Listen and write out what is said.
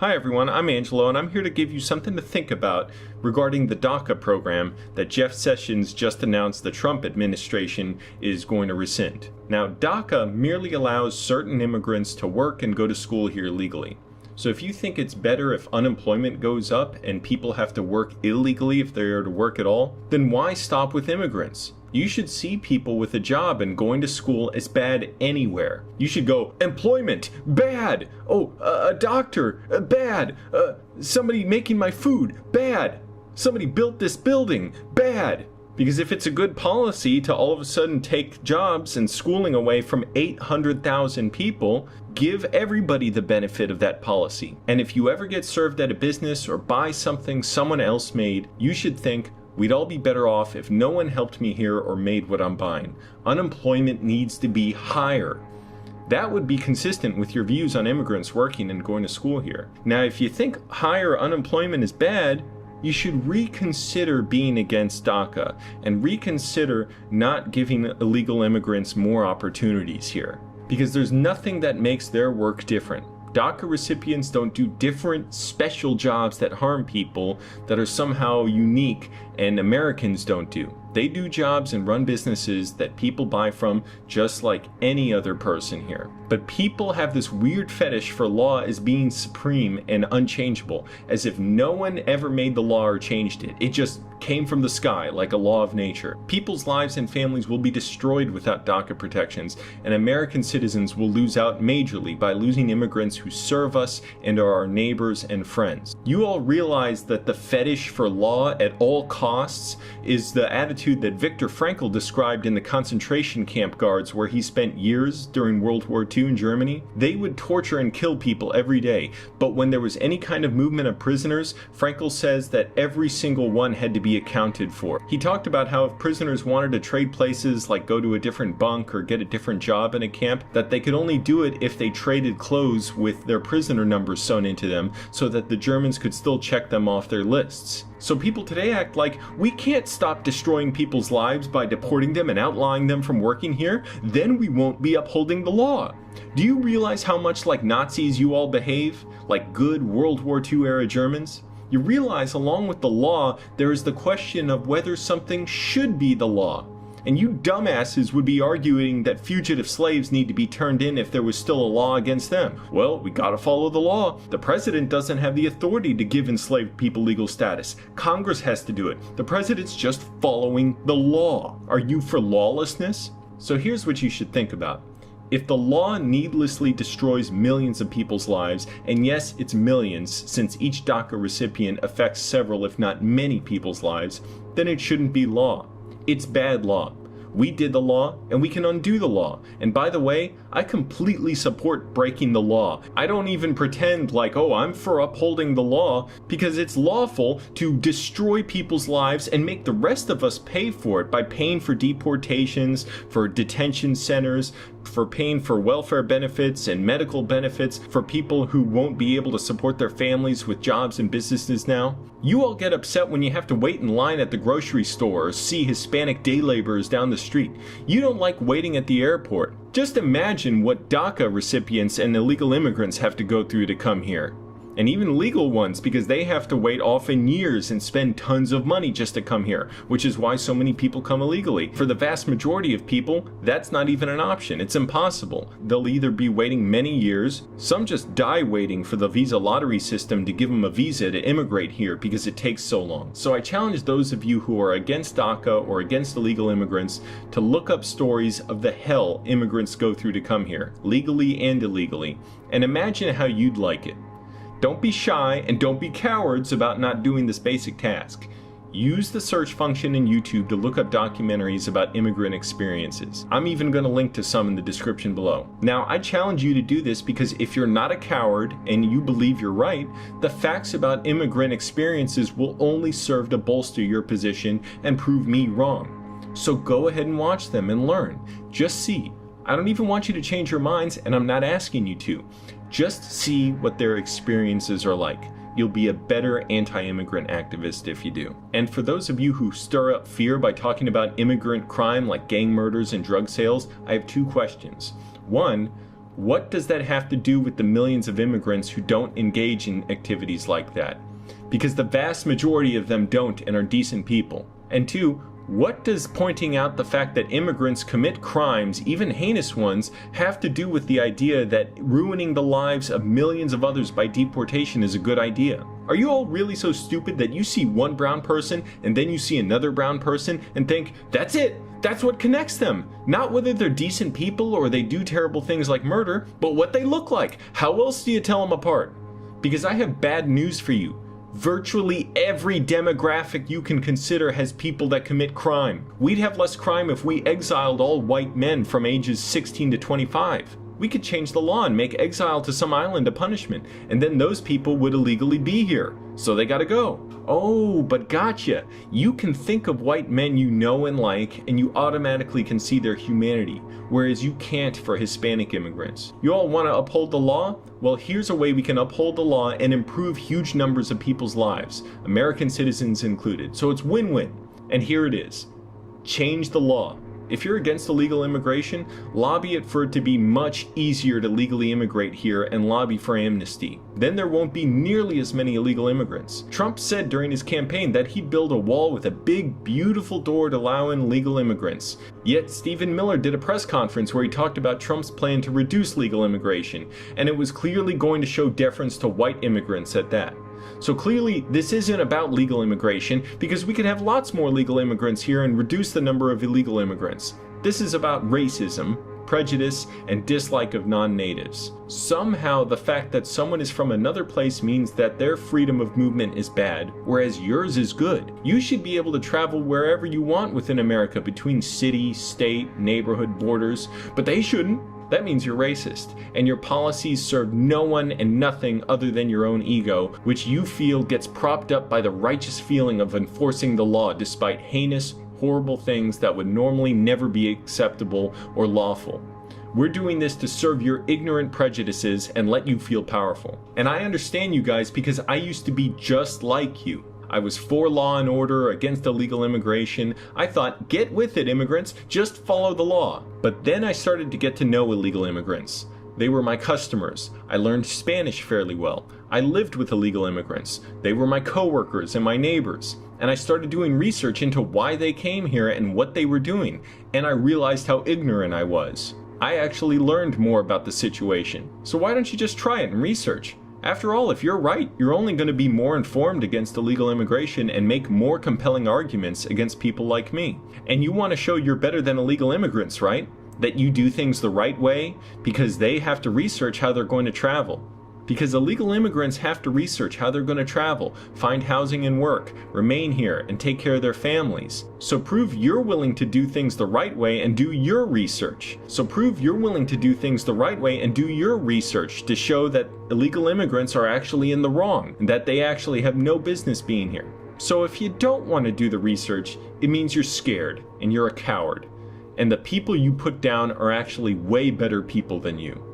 Hi everyone, I'm Angelo and I'm here to give you something to think about regarding the DACA program that Jeff Sessions just announced the Trump administration is going to rescind. Now, DACA merely allows certain immigrants to work and go to school here legally. So if you think it's better if unemployment goes up and people have to work illegally if they are to work at all, then why stop with immigrants? You should see people with a job and going to school as bad anywhere. You should go, employment, bad. Oh, a doctor, bad. Somebody making my food, bad. Somebody built this building, bad. Because if it's a good policy to all of a sudden take jobs and schooling away from 800,000 people, give everybody the benefit of that policy. And if you ever get served at a business or buy something someone else made, you should think, we'd all be better off if no one helped me here or made what I'm buying. Unemployment needs to be higher. That would be consistent with your views on immigrants working and going to school here. Now, if you think higher unemployment is bad, you should reconsider being against DACA and reconsider not giving illegal immigrants more opportunities here. Because there's nothing that makes their work different. DACA recipients don't do different special jobs that harm people that are somehow unique and Americans don't do. They do jobs and run businesses that people buy from just like any other person here. But people have this weird fetish for law as being supreme and unchangeable, as if no one ever made the law or changed it. It just came from the sky like a law of nature. People's lives and families will be destroyed without DACA protections, and American citizens will lose out majorly by losing immigrants who serve us and are our neighbors and friends. You all realize that the fetish for law at all costs is the attitude that Viktor Frankl described in the concentration camp guards where he spent years during World War II in Germany. They would torture and kill people every day, but when there was any kind of movement of prisoners, Frankl says that every single one had to be accounted for. He talked about how if prisoners wanted to trade places, like go to a different bunk or get a different job in a camp, that they could only do it if they traded clothes with their prisoner numbers sewn into them so that the Germans could still check them off their lists. So people today act like we can't stop destroying people's lives by deporting them and outlawing them from working here, then we won't be upholding the law. Do you realize how much like Nazis you all behave? Like good World War II era Germans? You realize along with the law, there is the question of whether something should be the law. And you dumbasses would be arguing that fugitive slaves need to be turned in if there was still a law against them. Well, we gotta follow the law. The president doesn't have the authority to give enslaved people legal status. Congress has to do it. The president's just following the law. Are you for lawlessness? So here's what you should think about. If the law needlessly destroys millions of people's lives, and yes, it's millions since each DACA recipient affects several if not many people's lives, then it shouldn't be law. It's bad law. We did the law, and we can undo the law. And by the way, I completely support breaking the law. I don't even pretend like, oh, I'm for upholding the law, because it's lawful to destroy people's lives and make the rest of us pay for it by paying for deportations, for detention centers, for paying for welfare benefits and medical benefits for people who won't be able to support their families with jobs and businesses now. You all get upset when you have to wait in line at the grocery store or see Hispanic day laborers down the street. You don't like waiting at the airport. Just imagine what DACA recipients and illegal immigrants have to go through to come here. And even legal ones, because they have to wait often years and spend tons of money just to come here, which is why so many people come illegally. For the vast majority of people, that's not even an option. It's impossible. They'll either be waiting many years, some just die waiting for the visa lottery system to give them a visa to immigrate here because it takes so long. So I challenge those of you who are against DACA or against illegal immigrants to look up stories of the hell immigrants go through to come here, legally and illegally, and imagine how you'd like it. Don't be shy and don't be cowards about not doing this basic task. Use the search function in YouTube to look up documentaries about immigrant experiences. I'm even going to link to some in the description below. Now, I challenge you to do this because if you're not a coward and you believe you're right, the facts about immigrant experiences will only serve to bolster your position and prove me wrong. So go ahead and watch them and learn. Just see. I don't even want you to change your minds, and I'm not asking you to. Just see what their experiences are like. You'll be a better anti-immigrant activist if you do. And for those of you who stir up fear by talking about immigrant crime like gang murders and drug sales, I have two questions. One, What does that have to do with the millions of immigrants who don't engage in activities like that? Because the vast majority of them don't and are decent people. And two, what does pointing out the fact that immigrants commit crimes, even heinous ones, have to do with the idea that ruining the lives of millions of others by deportation is a good idea? Are you all really so stupid that you see one brown person and then you see another brown person and think, that's it? That's what connects them. Not whether they're decent people or they do terrible things like murder, but what they look like. How else do you tell them apart? Because I have bad news for you. Virtually every demographic you can consider has people that commit crime. We'd have less crime if we exiled all white men from ages 16 to 25. We could change the law and make exile to some island a punishment, and then those people would illegally be here, so they gotta go. Oh, but gotcha. You can think of white men you know and like, and you automatically can see their humanity, whereas you can't for Hispanic immigrants. You all want to uphold the law? Well, here's a way we can uphold the law and improve huge numbers of people's lives, American citizens included. So it's win-win. And here it is. Change the law. If you're against illegal immigration, lobby it for it to be much easier to legally immigrate here and lobby for amnesty. Then there won't be nearly as many illegal immigrants. Trump said during his campaign that he'd build a wall with a big, beautiful door to allow in legal immigrants. Yet Stephen Miller did a press conference where he talked about Trump's plan to reduce legal immigration, and it was clearly going to show deference to white immigrants at that. So clearly, this isn't about legal immigration, because we could have lots more legal immigrants here and reduce the number of illegal immigrants. This is about racism, prejudice, and dislike of non-natives. Somehow, the fact that someone is from another place means that their freedom of movement is bad, whereas yours is good. You should be able to travel wherever you want within America between city, state, neighborhood, borders, but they shouldn't. That means you're racist, and your policies serve no one and nothing other than your own ego, which you feel gets propped up by the righteous feeling of enforcing the law despite heinous, horrible things that would normally never be acceptable or lawful. We're doing this to serve your ignorant prejudices and let you feel powerful. And I understand you guys because I used to be just like you. I was for law and order, against illegal immigration. I thought, get with it, immigrants, just follow the law. But then I started to get to know illegal immigrants. They were my customers. I learned Spanish fairly well. I lived with illegal immigrants. They were my coworkers and my neighbors. And I started doing research into why they came here and what they were doing. And I realized how ignorant I was. I actually learned more about the situation. So why don't you just try it and research? After all, if you're right, you're only going to be more informed against illegal immigration and make more compelling arguments against people like me. And you want to show you're better than illegal immigrants, right? That you do things the right way because they have to research how they're going to travel. Because illegal immigrants have to research how they're going to travel, find housing and work, remain here, and take care of their families. So prove you're willing to do things the right way and do your research. So prove you're willing to do things the right way and do your research to show that illegal immigrants are actually in the wrong and that they actually have no business being here. So if you don't want to do the research, it means you're scared and you're a coward. And the people you put down are actually way better people than you.